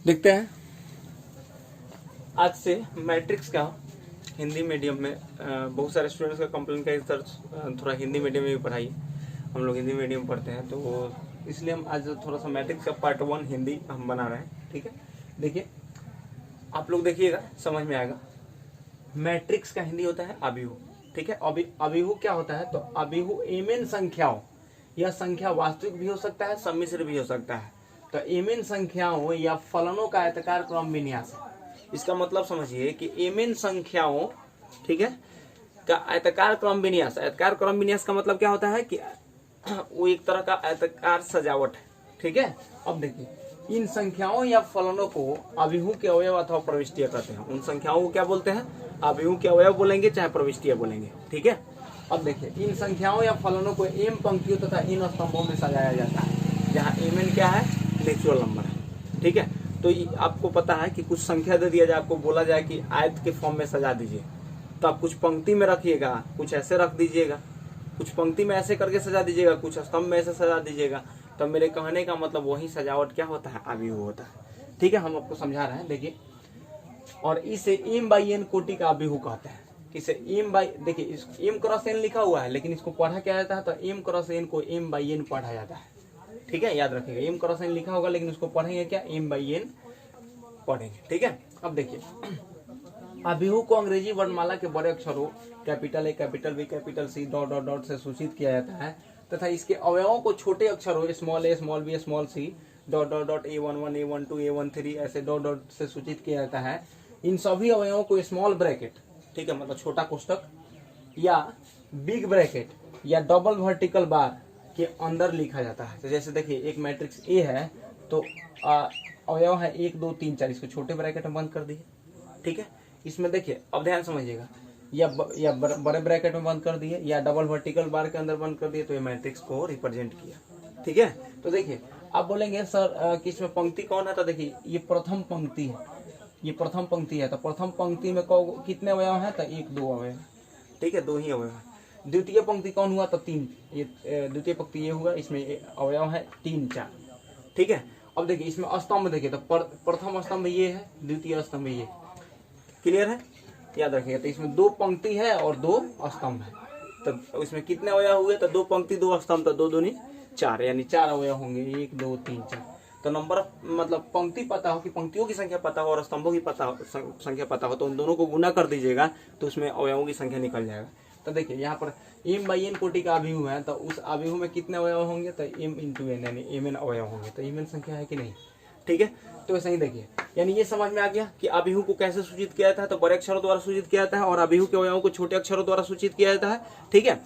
देखते हैं आज से मैट्रिक्स का हिंदी मीडियम में बहुत सारे स्टूडेंट्स का कंप्लेन का सर थोड़ा हिंदी मीडियम में भी पढ़ाइए। हम लोग हिंदी मीडियम पढ़ते हैं तो इसलिए हम आज थोड़ा सा मैट्रिक्स का पार्ट 1 हिंदी हम बना रहे हैं। ठीक है, देखिए आप लोग देखिएगा, समझ में आएगा। मैट्रिक्स का हिंदी होता है अभिहु। ठीक है, अभिहु क्या होता है? तो अभिहु एमएन संख्याओं, यह संख्या वास्तविक भी हो सकता है, सम्मिश्र भी हो सकता है। तो एमएन संख्याओं या फलनों का आयताकार क्रम विन्यास है। इसका मतलब समझिए कि एमएन संख्याओं, ठीक है, का आयताकार क्रम विन्यास। आयताकार क्रम विन्यास का मतलब क्या होता है कि वो एक तरह का आयताकार सजावट है। ठीक है, अब देखिए इन संख्याओं या फलनों को अभिहु के अवयव अथवा प्रविष्टियां कहते हैं। उन संख्याओं को क्या बोलते हैं? अभिहु के अवयव बोलेंगे चाहे प्रविष्टियां बोलेंगे। ठीक है, अब देखिए इन संख्याओं या फलनों को एम पंक्तियों तथा इन स्तंभों में सजाया जाता है, जहाँ एम एन क्या है? नेचुरल नंबर है। ठीक है, तो आपको पता है कि कुछ संख्या दे दिया जाए, आपको बोला जाए कि आयत के फॉर्म में सजा दीजिए, तो आप कुछ पंक्ति में रखिएगा, कुछ ऐसे रख दीजिएगा, कुछ पंक्ति में ऐसे करके सजा दीजिएगा, कुछ स्तंभ में ऐसे सजा दीजिएगा। तो मेरे कहने का मतलब वही सजावट क्या होता है? अभिहु होता है। ठीक है, हम आपको समझा रहे हैं, देखिए। और इसे एम बाई एन कोटि का अभिहु कहते हैं। इसे एम बाई, देखिए इस एम क्रॉस एन लिखा हुआ है, लेकिन इसको पढ़ा क्या जाता है? तो एम क्रॉस एन को एम बाई एन पढ़ा जाता है। ठीक है, याद रखिएगा, एम क्रॉस एन लिखा होगा, लेकिन उसको पढ़ेंगे क्या? एम बाई एन पढ़ेंगे। ठीक है, अब देखिए अभिहु को अंग्रेजी वर्णमाला के बड़े अक्षरों capital A, capital B, capital C dot dot dot से सूचित किया जाता है तथा इसके अवयवों को छोटे अक्षरों small a, small b, small c dot dot dot A11, A12, A13 ऐसे डॉट डॉट से सूचित किया जाता है। इन सभी अवयवों को स्मॉल ब्रैकेट, ठीक है, मतलब छोटा कोष्टक, या बिग ब्रैकेट या डबल वर्टिकल बार के अंदर लिखा जाता है। तो जैसे देखिए एक मैट्रिक्स ए है तो अवयव है 1 2 3 4, इसको छोटे ब्रैकेट में बंद कर दिए। ठीक है, इसमें देखिए अब ध्यान समझिएगा, या बड़े ब्रैकेट में बंद कर दिए या डबल वर्टिकल बार के अंदर बंद कर दिए, तो ये मैट्रिक्स को रिप्रेजेंट किया। ठीक है, तो देखिए आप बोलेंगे सर कि इसमें पंक्ति कौन है? तो देखिए ये प्रथम पंक्ति है, ये प्रथम पंक्ति है। तो प्रथम पंक्ति में कितने अवयव हैं? तो 1 2 अवयव। ठीक है, 2 ही अवयव है। द्वितीय पंक्ति कौन हुआ? तो 3, ये द्वितीय पंक्ति ये हुआ, इसमें अवयव है 3 4। ठीक है, अब देखिए इसमें स्तंभ देखिए, तो प्रथम स्तंभ ये है, द्वितीय स्तंभ ये। क्लियर है, याद रखिएगा। तो इसमें 2 पंक्ति है और 2 स्तंभ है। तो इसमें कितने अवयव हुए? तो 2 पंक्ति 2 स्तंभ, तो 2 दूनी 4, यानी 4 अवयव होंगे, 1 2 3 4। तो नंबर मतलब पंक्ति पता हो, कि पंक्तियों की संख्या पता हो और स्तंभों की संख्या पता हो, तो उन दोनों को गुना कर दीजिएगा तो उसमें अवयवों की संख्या निकल जाएगा। तो देखिए यहाँ पर एम बाई एन कोटि का अभिहु है, तो उस अभिहु में कितने अवयव होंगे? तो एम इंटू एन, यानी एम एन अवयव होंगे। तो एम एन संख्या है कि नहीं? ठीक है, तो ऐसा ही देखिए, यानी ये समझ में आ गया कि अभिहु को कैसे सूचित किया जाता है। तो बड़े अक्षरों द्वारा सूचित किया जाता है और अभिहु के अवयवों को छोटे अक्षरों द्वारा सूचित किया जाता है। ठीक है,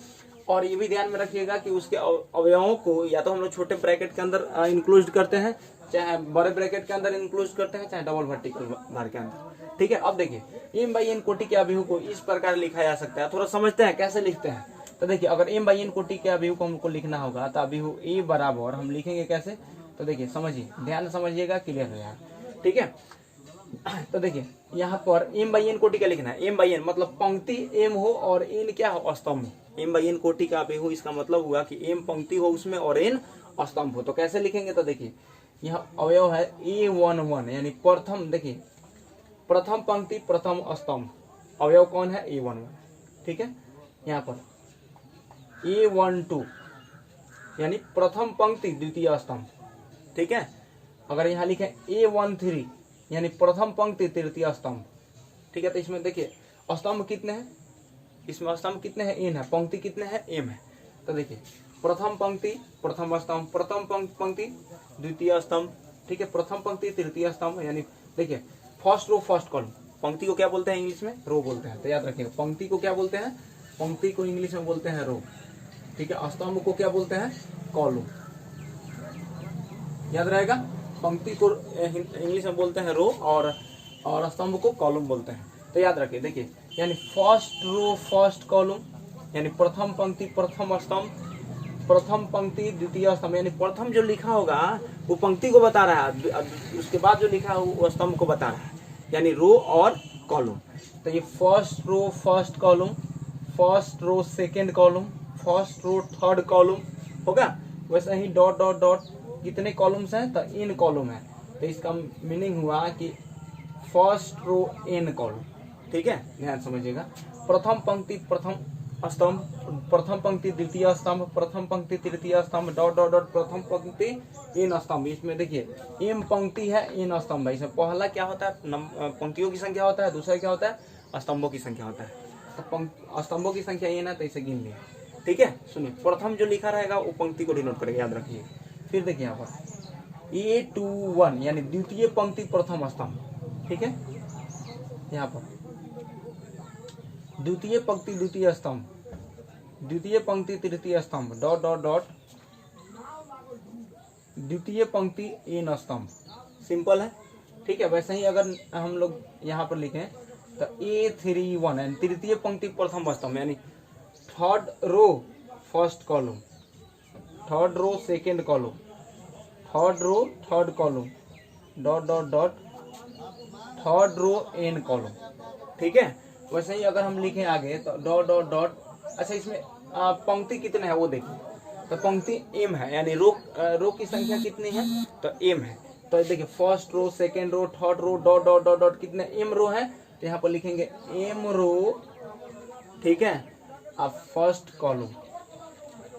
और ये भी ध्यान में रखिएगा कि उसके अवयवों को या तो हम लोग छोटे ब्रैकेट के अंदर इंक्लूड करते हैं, चाहे बड़े ब्रैकेट के अंदर इंक्लूड करते हैं, चाहे डबल वर्टिकल बार के अंदर। ठीक है, अब देखिए एम बाई एन कोटि के अभिहु को इस प्रकार लिखा जा सकता है। थोड़ा समझते हैं कैसे लिखते हैं। तो देखिए अगर एम बाई एन कोटि के अभिहु को हमको लिखना होगा तो अभिहु ए बराबर हम लिखेंगे कैसे? तो देखिए समझिए, ध्यान समझिएगा, क्लियर हो जाएगा। ठीक है, तो देखिए यहाँ पर एम बाई एन कोटि का लिखना है। एम बाई एन मतलब पंक्ति एम हो और एन क्या हो? स्तंभ हो। एम बाई एन कोटि का अभिहु, इसका मतलब हुआ कि एम पंक्ति हो उसमें और एन स्तंभ हो। तो कैसे लिखेंगे? तो देखिए यहाँ अवयव है A11, यानी प्रथम, देखिए प्रथम पंक्ति प्रथम स्तंभ, अवयव कौन है? A11। ठीक है, यहाँ पर A12 यानी प्रथम पंक्ति द्वितीय स्तंभ। ठीक है, अगर यहाँ लिखे A13 यानी प्रथम पंक्ति तृतीय स्तंभ। ठीक है, तो इसमें देखिए स्तंभ कितने हैं? इसमें स्तंभ कितने हैं? एन है। पंक्ति कितने हैं? एम है। तो देखिए प्रथम पंक्ति प्रथम स्तंभ, प्रथम पंक्ति द्वितीय स्तंभ। ठीक है, प्रथम पंक्ति तृतीय स्तंभ, यानी देखिए फर्स्ट रो फर्स्ट कॉलम। पंक्ति को क्या बोलते हैं इंग्लिश में? रो बोलते हैं। तो याद रखिएगा, पंक्ति को क्या बोलते हैं? पंक्ति को इंग्लिश में बोलते हैं रो। ठीक है, स्तंभ को क्या बोलते हैं? कॉलम। याद रहेगा, पंक्ति को इंग्लिश में बोलते हैं रो और स्तंभ को कॉलम बोलते हैं। तो याद रखिए, देखिए यानी फर्स्ट रो फर्स्ट कॉलम, यानी प्रथम पंक्ति प्रथम स्तंभ, प्रथम पंक्ति द्वितीय स्तंभ। यानी प्रथम जो लिखा होगा वो पंक्ति को बता रहा है, उसके बाद जो लिखा है वो स्तंभ को बता रहा है, यानी रो और कॉलम। तो ये first row first column, first row second column, first row third column होगा। वैसे ही डॉट डॉट डॉट कितने कॉलम्स हैं? तो इन कॉलम है। तो इसका मीनिंग हुआ कि फर्स्ट रो एन कॉलम। ठीक है, ध्यान समझिएगा। प्रथम पंक्ति प्रथम स्तंभ, प्रथम पंक्ति द्वितीय स्तंभ, प्रथम पंक्ति तृतीय स्तंभ, डॉट डॉट डॉट प्रथम पंक्ति एन स्तंभ। इसमें देखिए एम पंक्ति है, एन स्तंभ है। इसमें पहला क्या होता है, पंक्तियों की संख्या होता है, दूसरा क्या होता है, स्तंभों की संख्या होता है। तो स्तंभों की संख्या एन है तो इसे गिन लिया। ठीक है, सुनिए, प्रथम जो लिखा रहेगा वो पंक्ति को डिनोट करेगा, याद रखिए। फिर देखिए यहाँ पर A21 यानी द्वितीय पंक्ति प्रथम स्तंभ। ठीक है, यहाँ पर द्वितीय पंक्ति द्वितीय स्तंभ, द्वितीय पंक्ति तृतीय स्तंभ, डॉट डॉट डॉट द्वितीय पंक्ति एन स्तंभ। सिंपल है। ठीक है, वैसे ही अगर हम लोग यहाँ पर लिखें तो A31 यानी तृतीय पंक्ति प्रथम स्तंभ, यानी third row first column, third row second column, third row third column, dot dot dot third row n column. ठीक है, वैसे ही अगर हम लिखें आगे तो डॉट डॉट डॉट। अच्छा, इसमें पंक्ति कितने हैं वो देखिए, तो पंक्ति एम है, यानी रो की संख्या कितनी है, तो एम है। तो देखिए first row second row third row dot dot dot dot कितने एम रो है, तो यहाँ पर लिखेंगे एम रो। ठीक है, अब फर्स्ट कॉलम,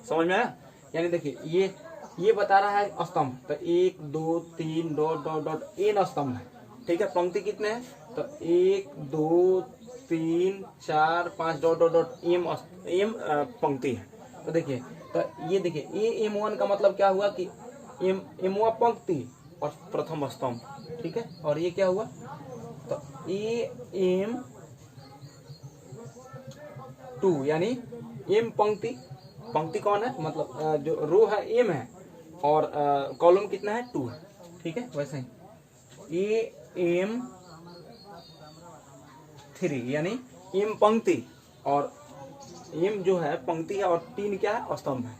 समझ में आया। यानी देखिए ये बता रहा है स्तंभ, तो 1 2 3 डॉट डॉट डॉट एन स्तंभ है। ठीक है, पंक्ति कितने हैं, तो 1 2 3 4 5 डॉट डॉट डॉट एम पंक्ति है। तो देखिए, तो ये देखिए AM1 का मतलब क्या हुआ कि एम हुआ पंक्ति और प्रथम स्तंभ। ठीक है, और ये क्या हुआ, तो AM2 यानी एम पंक्ति, पंक्ति कौन है, मतलब जो रो है एम है और कॉलम कितना है, 2 है। ठीक है, वैसे ही AM3 यानी एम पंक्ति और एम जो है पंक्ति है और 3 क्या है, स्तंभ है।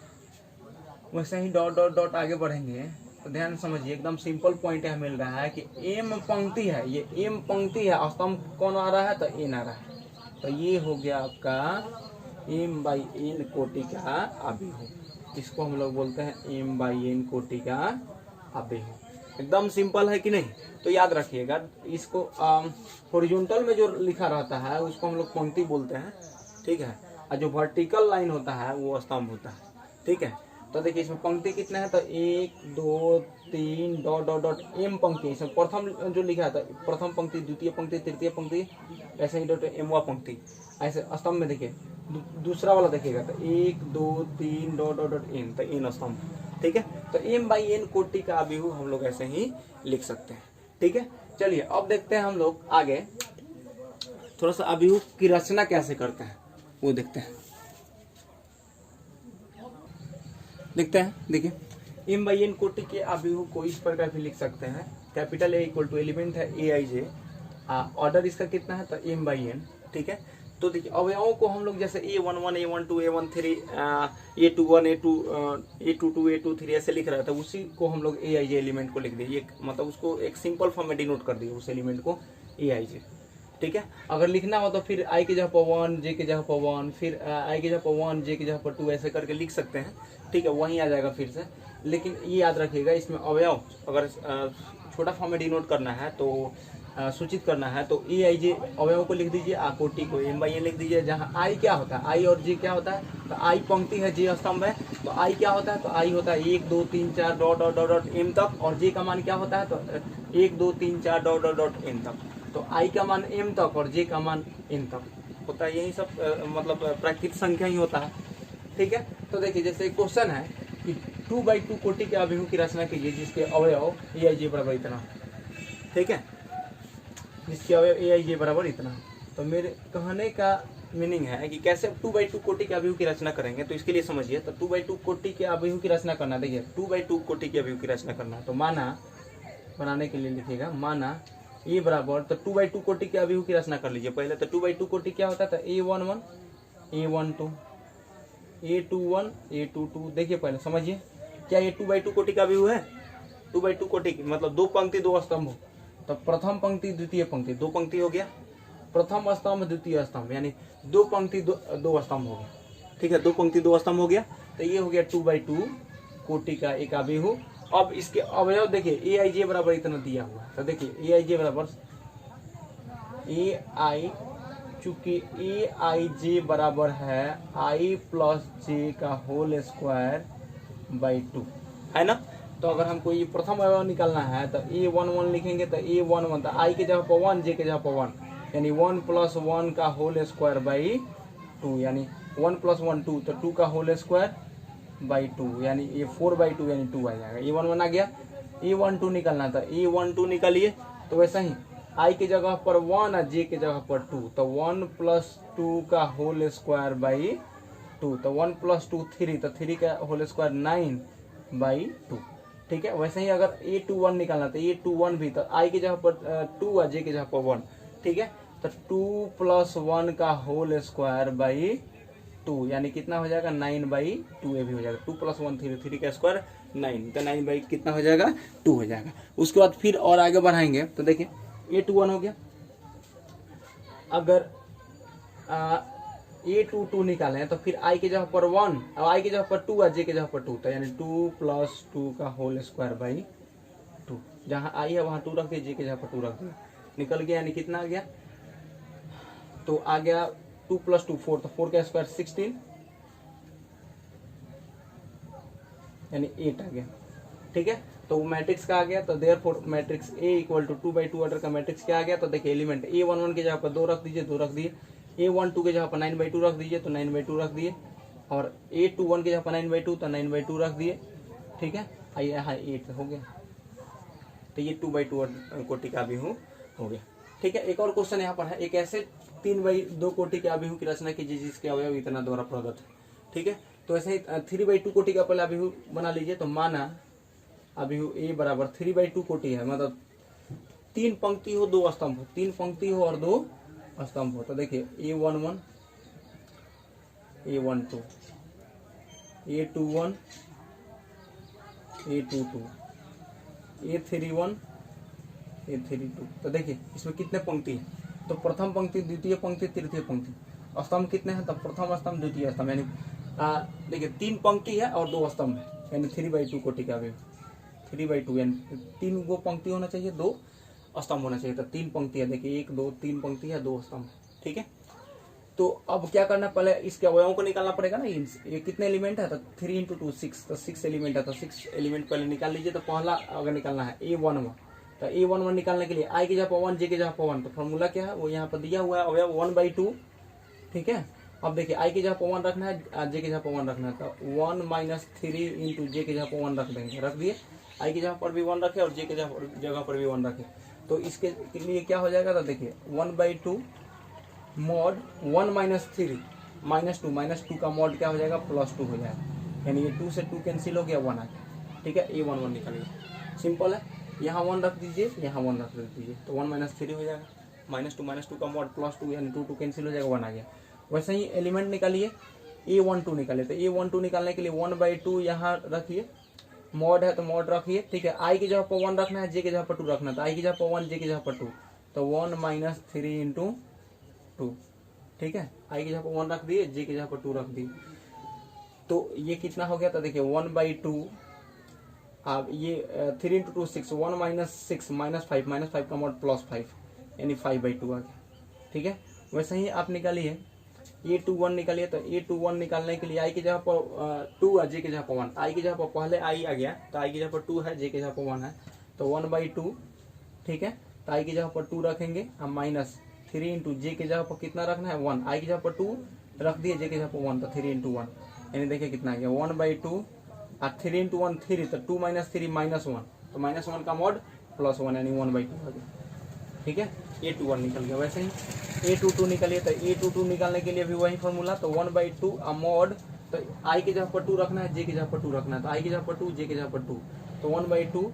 वैसे ही डॉट डॉट डॉट आगे बढ़ेंगे तो ध्यान समझिए, एकदम सिंपल पॉइंट है, मिल रहा है कि एम पंक्ति है, ये एम पंक्ति है, स्तंभ कौन आ रहा है, तो एन आ रहा है। तो ये हो गया आपका M/N कोटि का अवयव। इसको हम लोग बोलते हैं M/N कोटि का अवयव। एकदम सिंपल है कि नहीं। तो याद रखिएगा इसको, हॉरिजॉन्टल में जो लिखा रहता है उसको हम लोग पंक्ति बोलते हैं। ठीक है, और जो वर्टिकल लाइन होता है वो स्तंभ होता है। ठीक है, तो देखिए इसमें पंक्ति कितना है, तो 1 2 3 डॉट डॉट डॉट एम पंक्ति। इसमें प्रथम जो लिखा है तो प्रथम पंक्ति द्वितीय पंक्ति तृतीय पंक्ति, ऐसे ही डॉट एम पंक्ति। ऐसे स्तंभ में देखिए दूसरा वाला देखिएगा तो 1 2 3 डॉट डॉट डॉट एन, तो एन स्तंभ। ठीक है, तो M/N कोटि का अवयव हम लोग ऐसे ही लिख सकते हैं। ठीक है, चलिए अब देखते हैं हम लोग आगे थोड़ा सा अवयव की रचना कैसे करते हैं वो देखते हैं। देखिए M/N कोटि के अवयव को इस प्रकार भी लिख सकते हैं। कैपिटल A = एलिमेंट है AIJ, ऑर्डर इसका कितना है, तो M/N। ठीक है, तो देखिए अवयवों को हम लोग जैसे A11 A12 A13 A21 A22 A23 ऐसे लिख रहा था, उसी को हम लोग AIJ एलिमेंट को लिख दिए, मतलब उसको एक सिंपल फॉर्म में डिनोट कर दिए उस एलिमेंट को AIJ। ठीक है, अगर लिखना हो तो फिर I की जगह पर 1, J की जगह पर 1, फिर I की जगह पर 1, J की जगह पर 2 ऐसे करके लिख सकते हैं। ठीक है, वहीं आ जाएगा फिर से। लेकिन ये याद रखिएगा इसमें अवयव अगर छोटा फॉर्म में डिनोट करना है तो सूचित करना है तो AIJ अवयव को लिख दीजिए, कोटि को M/N लिख दीजिए। जहाँ I क्या होता है, I और J क्या होता है, तो I पंक्ति है, J स्तंभ है। तो I क्या होता है, तो I होता है 1 2 3 4 dot dot dot dot M तक, और J का मान क्या होता है, तो 1 2 3 4 डॉट डॉट डॉट M तक। तो I का मान M तक और J का मान N तक होता है। यही सब मतलब प्राकृतिक संख्या ही होता है। ठीक है, तो देखिए जैसे क्वेश्चन है कि 2/2 कोटि के अवयव की रचना कीजिए जिसके अवयव AIJ बराबर इतना। ठीक है, जिसके अवयव AIJ बराबर इतना। तो मेरे कहने का मीनिंग है कि कैसे 2/2 कोटि के अवयव की रचना करेंगे, तो इसके लिए समझिए। तो 2/2 कोटि के अवयव की रचना करना, देखिए 2/2 कोटि के अवयव की रचना करना, तो माना बनाने के लिए लिखिएगा, माना ए बराबर, तो 2/2 कोटि के अवयव की रचना कर लीजिए पहले। तो 2/2 कोटि क्या होता है, तो A11 A12 A21 A22। देखिए पहले समझिए, क्या ये 2/2 कोटि का अवयव है। 2/2 कोटि की मतलब 2 पंक्ति 2 स्तंभ हो, तो प्रथम पंक्ति द्वितीय पंक्ति 2 पंक्ति हो गया, प्रथम स्तंभ द्वितीय स्तंभ यानी 2 पंक्ति 2 स्तंभ हो गया। ठीक है, 2 पंक्ति 2 स्तंभ हो गया। तो ये हो गया 2/2 कोटि का एक अवयव। अब इसके अवयव देखिए ए आई जे बराबर इतना दिया हुआ है, तो देखिए ए आई जे बराबर ए आई, चूंकि ए आई जे बराबर है आई प्लस जे का होल स्क्वायर बाई 2 है ना। तो अगर हमको ये प्रथम अवयव निकालना है तो ए वन वन लिखेंगे, तो ए वन वन, तो आई के जगह पर 1, जे के जगह पर 1, यानी 1 + 1 का होल स्क्वायर बाई 2, यानी 1 + 1 2, तो 2 का होल स्क्वायर बाई 2, यानी ये 4/2 यानी 2 आ जाएगा। ए वन वन आ गया। ए वन टू निकालना था, ए वन टू निकालिए। तो वैसा ही आई के जगह पर 1 और जे के जगह पर 2, तो 1 + 2 का होल स्क्वायर बाई 2, तो 1 + 2 3, तो 3 का होल स्क्वायर 9/2। ठीक है, वैसे ही अगर A21 निकालना तो A21 भी, तो आई की जगह पर 2 और जे की जगह पर 1। ठीक है, तो 2 + 1 का होल स्क्वायर बाई 2, यानी कितना हो जाएगा 9/2 ये भी हो जाएगा। 2 + 1 3, 3 का स्क्वायर 9, तो 9 कितना हो जाएगा 2 हो जाएगा। उसके बाद फिर और आगे बढ़ाएंगे तो देखिए A21 हो गया। अगर A22 निकालें तो फिर आई की जगह पर 1 और आई की जगह पर 2 और जे की जगह पर 2, तो यानी 2 + 2 का होल स्क्वायर बाई 2, जहाँ आई है वहाँ 2 रख दिए, जे की जगह पर 2 रख दिए, निकल गया। यानी कितना आ गया, तो आ गया 2 + 2 4, तो 4 का स्क्वायर 16, यानी 8 आ गया। ठीक है, तो वो मैट्रिक्स का आ गया। तो देयरफॉर मैट्रिक्स A = 2/2 ऑर्डर का मैट्रिक्स क्या आ गया, तो देखिए एलिमेंट A11 की जगह पर 2 रख दीजिए, 2 रख दिए। A12 की जगह पर 9/2 रख दीजिए, तो 9/2 रख दिए। और A21 की जगह पर 9/2, तो 9/2 रख दिए। ठीक है, यहाँ 8 हो गया, तो ये 2/2 कोटि का अभिहू हो गया। ठीक है, एक और क्वेश्चन यहाँ पर है, एक ऐसे 3/2 कोटि के अभिहू की रचना कीजिए जिसके अवयव इतना द्वारा प्रदत्त है। ठीक है, तो ऐसे ही 3/2 कोटि का पहले अभिहू बना लीजिए। तो माना अभिहू A बराबर 3/2 कोटि है, मतलब 3 पंक्ति हो 2 स्तंभ हो, 3 पंक्ति हो और 2 स्तंभ हो। तो देखिए A11, A12, A21, A22, A31, A32। तो देखिए इसमें कितने पंक्ति है, तो प्रथम पंक्ति, द्वितीय पंक्ति, तृतीय पंक्ति। स्तंभ कितने हैं, तो प्रथम स्तंभ, द्वितीय स्तंभ, यानी देखिए 3 पंक्ति है और 2 स्तंभ है, यानी 3/2 कोटि का अभिहू 3/2, यानी 3 गो पंक्ति होना चाहिए, 2 स्तंभ होना चाहिए। तो 3 पंक्ति है, देखिए 1 2 3 पंक्ति है, 2 स्तंभ। ठीक है, तो अब क्या करना, पहले इसके अवयवों को निकालना पड़ेगा ना। ये कितने एलिमेंट है, तो 3 × 2 6, तो 6 एलिमेंट है, तो 6 एलिमेंट पहले निकाल लीजिए। तो पहला अगर निकालना है A11, तो A11 निकालने के लिए आई की जगह पर 1, जे की जगह पर 1, तो फॉर्मूला क्या है वो यहाँ पर दिया हुआ है, अवयव 1/2। ठीक है, अब देखिए आई की जगह पर 1 रखना है, जे की जगह पर 1 रखना है, तो 1 - 3 × जे की जगह पर 1 रख देंगे, रख दिए। आई की जगह पर भी 1 रखे और जे की जगह पर भी 1 रखे, तो इसके लिए क्या हो जाएगा, तो देखिए 1/2 मॉड 1 - 3 -2 का मॉड क्या हो जाएगा, +2 हो जाएगा, यानी ये 2 से 2 कैंसिल हो गया, 1 आ गया। ठीक है, A11 निकल गया, सिंपल है। यहाँ 1 रख दीजिए, यहाँ 1 रख दीजिए, तो 1 - 3 हो जाएगा, -2 का मॉड +2, यानी 2 कैंसिल हो जाएगा, 1 आ गया। वैसे ही एलिमेंट निकालिए, A12 निकालिए। तो A12 निकालने के लिए 1/2 यहाँ रखिए, मॉड है तो मॉड रखिए। ठीक है, आई की जगह पर 1 रखना है, जे की जगह पर 2 रखना है, तो आई की जगह पर 1, जे की जगह पर 2, तो 1 - 3 × 2। ठीक है, आई की जगह पर 1 रख दिए, जे की जगह पर 2 रख दिए, तो ये कितना हो गया, तो देखिए 1/2, अब ये 3 × 2 6, 1 - 6 -5 का मॉड +5, यानी 5/2 आ गया। ठीक है, वैसे ही आप निकालिए A21 निकालिए। तो A21 निकालने के लिए आई की जगह पर 2 है, जे की जगह पर 1, आई की जगह पर पहले आई आ गया, तो आई की जगह पर 2 है, जे की जगह पर 1 है, तो 1/2। ठीक है, तो आई की जगह पर 2 रखेंगे, अब -3 × जे की जगह पर कितना रखना है, 1, आई की जगह पर 2 रख दिए, जे की जगह पर 1, तो 3 × 1, यानी देखिए कितना आ गया 1/2 और 3 × 1 3, तो 2 - 3 -1, तो -1 का मॉड +1, यानी 1/2 आ गया। ठीक है, A21 निकल गया। वैसे ही A22 निकलिए। तो A22 निकालने के लिए भी वही फॉर्मूला, तो 1/2 मॉड, तो आई की जगह पर 2 रखना है, जे की जगह पर 2 रखना है, तो आई की जगह पर 2, जे की जगह पर 2, तो 1/2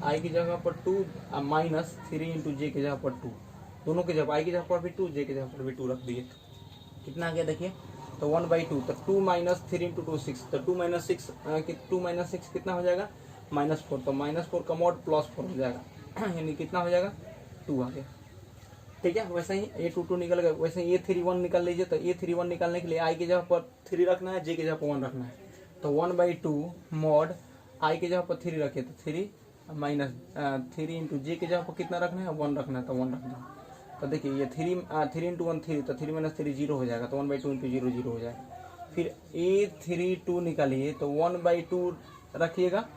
आई की जगह पर 2 -3 × जे की जगह पर 2, दोनों की जगह आई की जगह पर भी 2, जे की जगह पर भी 2 रख दिए। कितना आ गया देखिए, तो 1/2, तो 2 - 3 × 2 6, तो 2 - 6 कितना हो जाएगा, -4, तो -4 का मॉड +4 हो जाएगा, यानी कितना हो जाएगा 2 आ गया। ठीक है, वैसे ही A22 निकल गया। वैसे ही A31 निकाल लीजिए। तो A31 निकालने के लिए आई की जगह पर 3 रखना है, जे की जगह पर 1 रखना है, तो 1/2 मॉड आई की जगह पर 3 रखे तो 3 माइनस 3 इंटू जे की जगह पर कितना रखना है 1 रखना है तो 1 रख दो। तो देखिए ये 3 इंटू 1 3 तो 3 माइनस 3 0 हो जाएगा तो 1/2 इंटू 0 0 हो जाएगा। फिर A32 निकालिए तो 1/2 रखिएगा,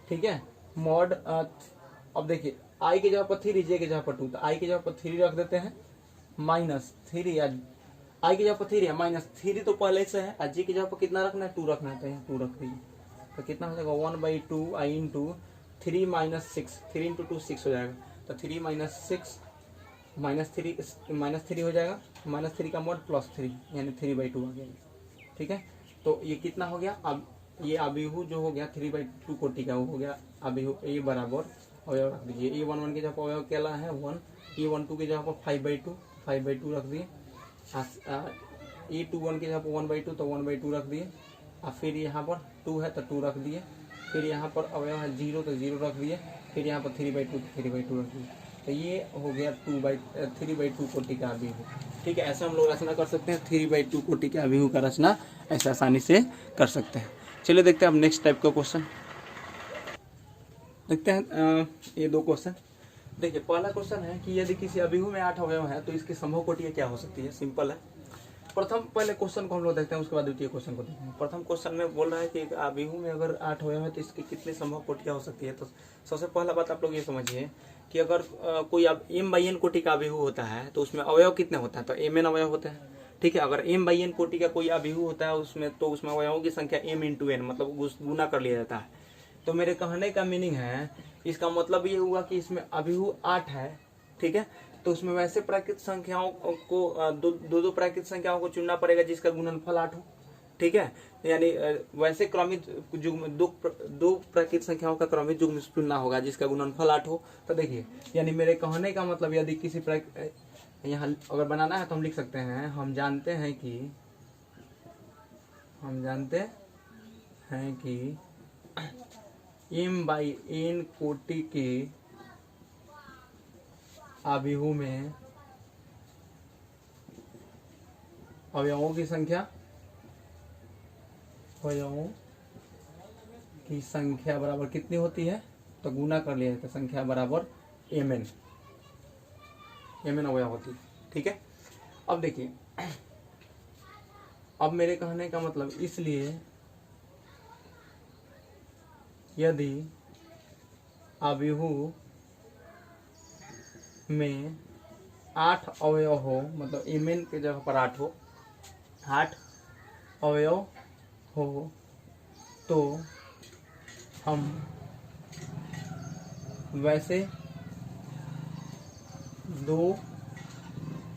ठीक है। मॉड अब देखिए आई की जगह पर 3 जे की जगह पर 2 तो आई की जगह पर 3 रख देते हैं माइनस 3 या आई की जगह पर 3 है माइनस 3 तो पहले से है, जी की जगह पर कितना रखना है 2 रखना है तो यहाँ 2 रख दीजिए। तो कितना हो जाएगा 1/2 आई इंटू 3 माइनस 6 3 इंटू 2 6 हो जाएगा। तो 3 माइनस 6 माइनस 3 हो जाएगा, माइनस 3 का मोड प्लस 3 यानी 3/2 आ गया, ठीक है। तो ये कितना हो गया, अब ये अभिहु जो हो गया 3/2 कोटि का वो हो गया अभिहु। ए बराबर अवयव रख दीजिए, A11 की जगह पर अवयव क्या है 1, A12 की जगह पर 5/2 रख दिए, A21 की जगह पर 1/2 तो 1/2 रख दिए, और फिर यहाँ पर 2 है तो 2 रख दिए, फिर यहाँ पर अवयव है 0 तो 0 रख दिए, फिर यहाँ पर 3/2 तो 3/2 रख दिए। तो ये हो गया 3/2 कोटि का अभिहु, ठीक है। ऐसे हम लोग रचना कर सकते हैं 3/2 कोटि के अभिहु का रचना ऐसे आसानी से कर सकते हैं। चलिए देखते हैं अब नेक्स्ट टाइप का क्वेश्चन देखते हैं। ये 2 क्वेश्चन देखिए। पहला क्वेश्चन है कि यदि किसी अभिहु में 8 अवयव है तो इसकी संभव कोटियाँ क्या हो सकती है। सिंपल है। प्रथम पहले क्वेश्चन को हम लोग देखते हैं, उसके बाद द्वितीय क्वेश्चन को देखते हैं। प्रथम क्वेश्चन में बोल रहा है कि एक अभिहु में अगर 8 अवयव है तो इसकी कितनी संभव कोटियाँ हो सकती है। तो सबसे पहला बात आप लोग ये समझिए कि अगर कोई अब m/n कोटि का अभिहु होता है तो उसमें अवयव कितने होते हैं, तो mn अवयव होते हैं, ठीक है। अगर m/n कोटि का कोई अभिहु होता है उसमें तो उसमें अवयवों की संख्या m इंटू n मतलब गुना कर लिया जाता है। तो मेरे कहने का मीनिंग है, इसका मतलब ये हुआ कि इसमें अभिहु 8 है, ठीक है। तो उसमें वैसे प्राकृत संख्याओं को दो प्राकृत संख्याओं को चुनना पड़ेगा जिसका गुणनफल 8 हो, ठीक है। यानी वैसे क्रमित युग्म दो प्राकृत संख्याओं का क्रमित युग्म चुनना होगा जिसका गुणनफल 8 हो। तो देखिए यानी मेरे कहने का मतलब यदि किसी यहाँ अगर बनाना है तो हम लिख सकते हैं, हम जानते हैं कि m/n कोटि के अभिहु में अवयवों की संख्या बराबर कितनी होती है, तो गुना कर लिया जाता है, संख्या बराबर mn अवयव होती है, ठीक है। अब देखिए अब मेरे कहने का मतलब, इसलिए यदि अभिहु में 8 अवयव हो, मतलब mn के जगह पर 8 हो, 8 अवयव हो, तो हम वैसे दो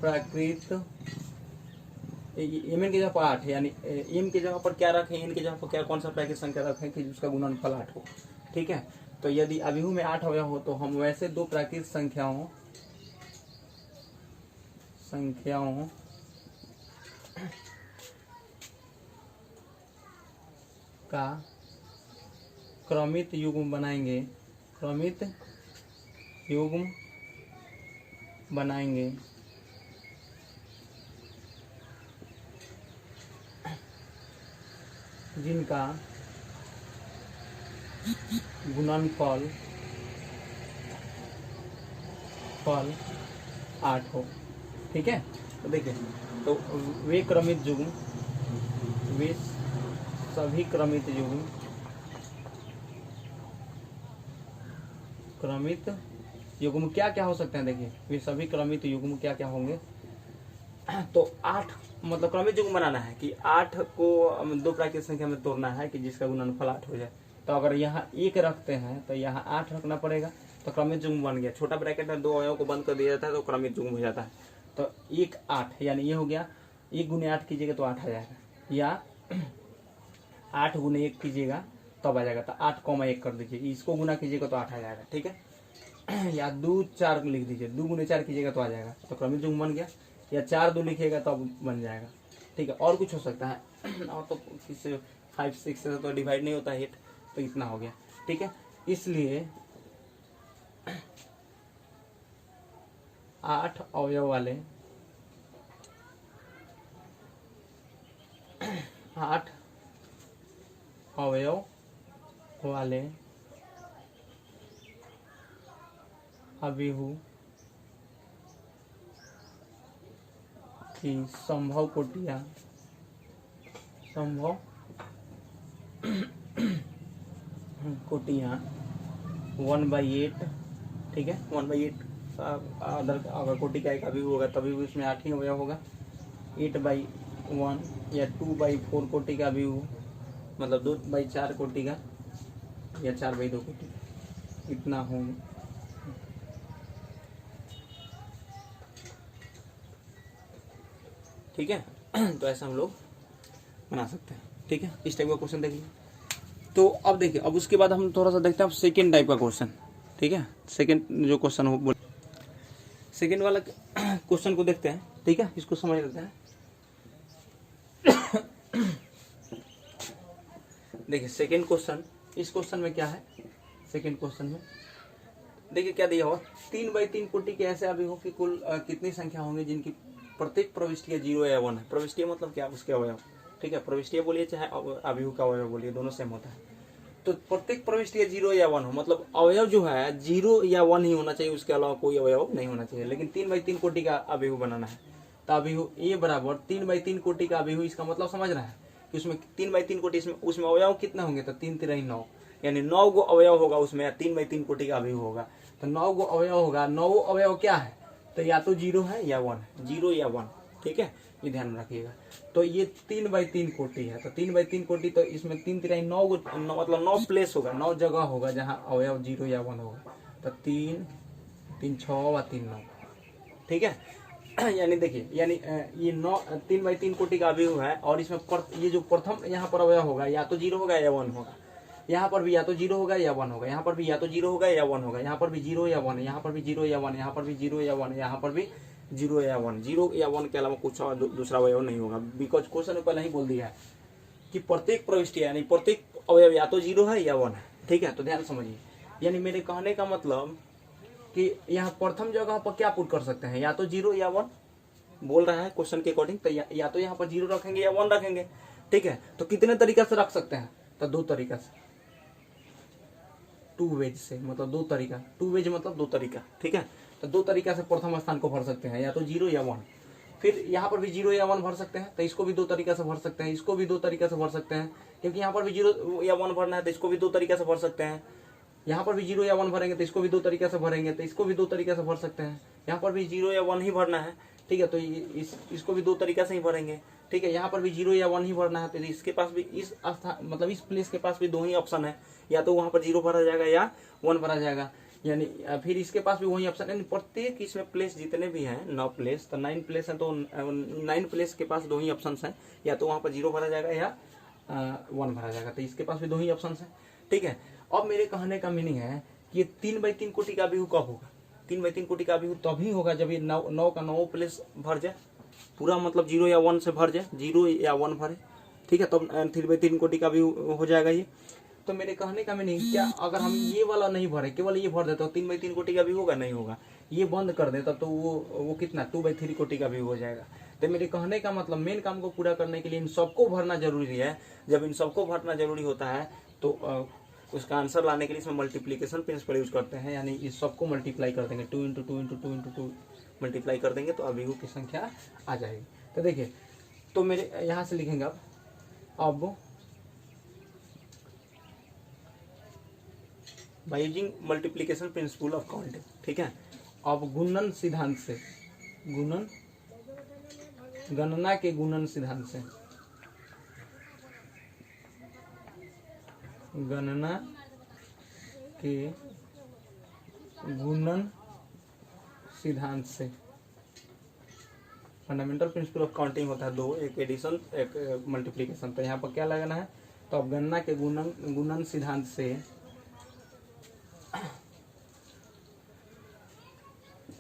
प्राकृत mn की जगह पर 8 है, यानी m की जगह पर क्या रखें, n की जगह पर क्या कौन सा प्राकृत संख्या रखें कि जिसका गुणनफल 8 हो, ठीक है। तो यदि अभिहु में 8 अवयव हो तो हम वैसे दो प्राकृत संख्याओं का क्रमित युग्म बनाएंगे जिनका गुणनफल 8 हो, ठीक है। तो देखिए तो वे सभी क्रमित युग्म क्या क्या हो सकते हैं। देखिए वे सभी क्रमित युग्म क्या क्या होंगे। तो 8 मतलब क्रमित युग्म बनाना है कि 8 को दो प्राकृत संख्या में तोड़ना है कि जिसका गुणनफल 8 हो जाए। तो अगर यहाँ 1 रखते हैं तो यहाँ 8 रखना पड़ेगा, तो क्रमित युग्म बन गया। छोटा ब्रैकेट में 2 अवयवों को बंद कर दिया जाता है तो क्रमित युग्म हो जाता है। तो 1 8 यानी ये हो गया, 1 गुने 8 कीजिएगा तो 8 आ जाएगा, या 8 गुने 1 कीजिएगा तब आ जाएगा। तो 8,1 कर दीजिए, इसको गुना कीजिएगा तो 8 आ जाएगा, ठीक है। या 2 4 लिख दीजिए, 2 गुने 4 कीजिएगा तो आ जाएगा, तो क्रमित युग्म बन गया। या 4 2 लिखिएगा तो बन जाएगा, ठीक है। और कुछ हो सकता है और तो किसी 5 6 से तो डिवाइड नहीं होता है, तो इतना हो गया, ठीक है। इसलिए 8 अवयव वाले अभिहु की संभव कोटियां 1/8, ठीक है। 1/8 अगर कोटि का एक अभिहु होगा तभी भी उसमें 8 ही अवयव होगा। 8/1 या 2/4 कोटि का अभिहु, मतलब 2/4 कोटि का या 4/2 कोटि का, इतना होंगे। ठीक है, तो ऐसा हम लोग बना सकते हैं। ठीक है, इस टाइप का क्वेश्चन देखिए। तो अब देखिए, अब उसके बाद हम थोड़ा सा देखते हैं अब सेकेंड टाइप का क्वेश्चन। ठीक है, सेकेंड जो क्वेश्चन हो, सेकेंड वाला क्वेश्चन को देखते हैं। ठीक है, इसको समझ लेते हैं। देखिए सेकेंड क्वेश्चन, इस क्वेश्चन में क्या है, सेकेंड क्वेश्चन में देखिए क्या दिया हुआ, 3/3 कोटि के ऐसे अभिहु की कुल कितनी संख्या होंगी जिनकी प्रत्येक प्रविष्टि 0 या 1 है। प्रविष्टि मतलब क्या, उसके अवयव। ठीक है, प्रविष्टि बोलिए चाहे अभिहु का अवयव बोलिए, दोनों सेम होता है। तो प्रत्येक प्रविष्टि 0 या 1 हो, मतलब अवयव जो है 0 या 1 ही होना चाहिए, उसके अलावा कोई अवयव नहीं होना चाहिए। लेकिन 3/3 कोटि का अभिहु बनाना है, तो अभिहु ए बराबर 3/3 कोटि का अभिहु। इसका मतलब समझ रहा है कि उसमें 3/3 कोटि, उसमें अवयव कितना होंगे, तो 3 3 9, यानी 9 गो अवयव होगा उसमें, 3/3 कोटि का अभिहु होगा। तो 9 गो अवयव होगा, 9 अवयव क्या है, तो या तो 0 है या 1 है, 0 या 1। ठीक है, ये ध्यान में रखिएगा। तो ये 3/3 कोटि है, तो 3/3 कोटि, तो इसमें 3 3 9 मतलब 9 प्लेस होगा, 9 जगह होगा जहाँ अवयव 0 या 1 होगा। तो 3 3 6 और 3 9। ठीक है, यानी देखिए, यानी ये 3/3 कोटि का अभिहु है, और इसमें ये जो प्रथम यहाँ पर अवयव होगा या तो 0 होगा या 1 होगा। यहाँ पर भी या तो 0 होगा या 1 होगा, यहाँ पर भी या तो 0 होगा या 1 होगा, यहाँ पर भी 0 या 1, यहाँ पर भी 0 या 1, यहाँ पर भी 0 या 1, यहाँ पर भी 0 या 1। 0 या 1 के अलावा कुछ और दूसरा अवयव नहीं होगा, बिकॉज क्वेश्चन में पहले ही बोल दिया है कि प्रत्येक प्रविष्टि यानी प्रत्येक अवयव या तो 0 है या 1 है। ठीक है, तो ध्यान समझिए, यानी मेरे कहने का मतलब कि यहाँ प्रथम जगह पर क्या पुट कर सकते हैं, या तो 0 या 1 बोल रहा है क्वेश्चन के अकॉर्डिंग, तो या तो यहाँ पर 0 रखेंगे या 1 रखेंगे। ठीक है, तो कितने तरीका से रख सकते हैं, तो 2 तरीका से, 2 वेज से, मतलब 2 तरीका, 2 वेज मतलब 2 तरीका। ठीक है, तो 2 तरीका से प्रथम स्थान को भर सकते हैं, या तो 0 या 1। फिर यहाँ पर भी 0 या 1 भर सकते हैं, तो इसको भी 2 तरीका से भर सकते हैं, इसको भी 2 तरीका से भर सकते हैं, क्योंकि यहाँ पर भी 0 या 1 भरना है, तो इसको भी 2 तरीका से भर सकते हैं। यहाँ पर भी 0 या 1 भरेंगे तो इसको भी 2 तरीका से भरेंगे, तो इसको भी 2 तरीका से भर सकते हैं। यहाँ पर भी 0 या 1 ही भरना है, ठीक है, तो इसको भी 2 तरीका से ही भरेंगे। ठीक है, यहाँ पर भी 0 या 1 ही भरना है, तो इसके पास भी इस स्थान मतलब इस प्लेस के पास भी 2 ही ऑप्शन है, या तो वहाँ पर 0 भरा जाएगा या 1 भरा जाएगा, यानी फिर इसके पास भी वही ऑप्शन है। प्रत्येक इसमें प्लेस जितने भी हैं 9 प्लेस, तो 9 प्लेस है, तो 9 प्लेस के पास 2 ही ऑप्शन है, या तो वहाँ पर 0 भरा जाएगा या 1 भरा जाएगा, तो इसके पास भी 2 ही ऑप्शन है। ठीक है, अब मेरे कहने का मीनिंग है कि 3/3 कोटि का अभिहु कब होगा, 3/3 कोटि का अभिहु तभी होगा जब ये 9 का 9 प्लेस भर जाए पूरा, मतलब 0 या 1 से भर जाए, 0 या 1 भरे। ठीक है, तब 3/3 कोटि का भी हो जाएगा ये। तो मेरे कहने का मीनिंग क्या, अगर हम ये वाला नहीं भरे, केवल ये भर देते तो 3/3 कोटि का भी होगा, नहीं होगा। ये बंद कर दे तब तो वो कितना 2/3 कोटि का भी हो जाएगा। तो मेरे कहने का मतलब मेन काम को पूरा करने के लिए इन सबको भरना जरूरी है। जब इन सबको भरना जरूरी होता है तो उसका आंसर लाने के लिए इसमें मल्टीप्लीकेशन प्रिंसिपल यूज करते हैं, यानी इस सबको मल्टीप्लाई कर देंगे, 2 × 2 × 2 × 2 मल्टीप्लाई कर देंगे तो अभिहु की संख्या आ जाएगी। तो देखिए, तो मेरे यहाँ से लिखेंगे अब by using multiplication principle of counting. ठीक है, अब गुणन सिद्धांत से, गणना के गुणन सिद्धांत से, गणना के गुणन सिद्धांत से, फंडामेंटल प्रिंसिपल ऑफ काउंटिंग होता है 2, एक एडिशन एक मल्टीप्लीकेशन। तो यहाँ पर क्या लगाना है, तो अब गणना के गुणन सिद्धांत से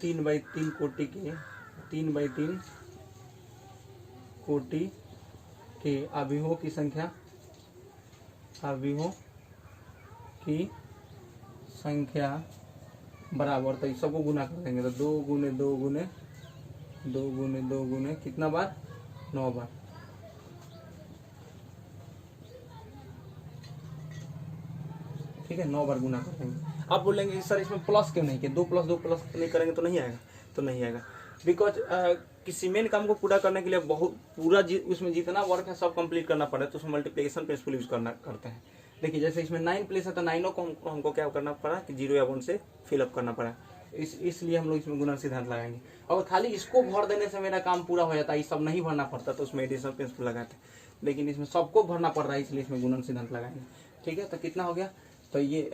3/3 कोटि के 3/3 कोटि के अभिहुओं की संख्या, अभिहुओं की संख्या बराबर, तो इस सबको गुना कर देंगे, तो 2 × 2 × 2 × 2 × कितना बार, 9 बार। ठीक है, 9 बार गुना कर देंगे। आप बोलेंगे सर इसमें प्लस क्यों नहीं किया, 2 + 2 प्लस नहीं करेंगे तो नहीं आएगा, तो नहीं आएगा। बिकॉज किसी मेन काम को पूरा करने के लिए बहुत पूरा उसमें जितना वर्क है सब कंप्लीट करना पड़ा, तो उसमें मल्टीप्लिकेशन प्रिंसिपल यूज करते हैं। देखिए जैसे इसमें 9 प्लेस है तो 9 को हमको क्या करना पड़ा कि 0 या 1 से फिलअप करना पड़ा, इसलिए हम लोग इसमें गुणन सिद्धांत लगाएंगे। और खाली इसको भर देने से मेरा काम पूरा हो जाता है, ये सब नहीं भरना पड़ता तो उसमें एडिशन प्रिंसिपल लगाते, लेकिन इसमें सबको भरना पड़ रहा है इसलिए इसमें गुणन सिद्धांत लगाएंगे। ठीक है, तो कितना हो गया, तो ये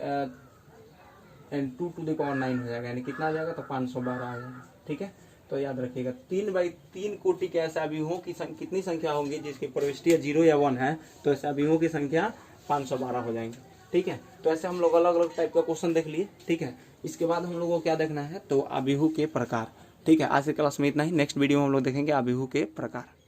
2⁹ हो जाएगा, यानी कितना आ जाएगा, तो 512 आ जाएगा। ठीक है, तो याद रखिएगा 3/3 कोटि के ऐसे अभियुहों की कितनी संख्या होंगी जिसकी प्रविष्टि 0 या 1 है, तो ऐसे अभियुहों की संख्या 512 हो जाएंगे। ठीक है, तो ऐसे हम लोग अलग अलग टाइप का क्वेश्चन देख लिए। ठीक है, इसके बाद हम लोगों को क्या देखना है, तो अभिहु के प्रकार। ठीक है, आज के क्लास में इतना ही, नेक्स्ट वीडियो में हम लोग देखेंगे अभिहु के प्रकार।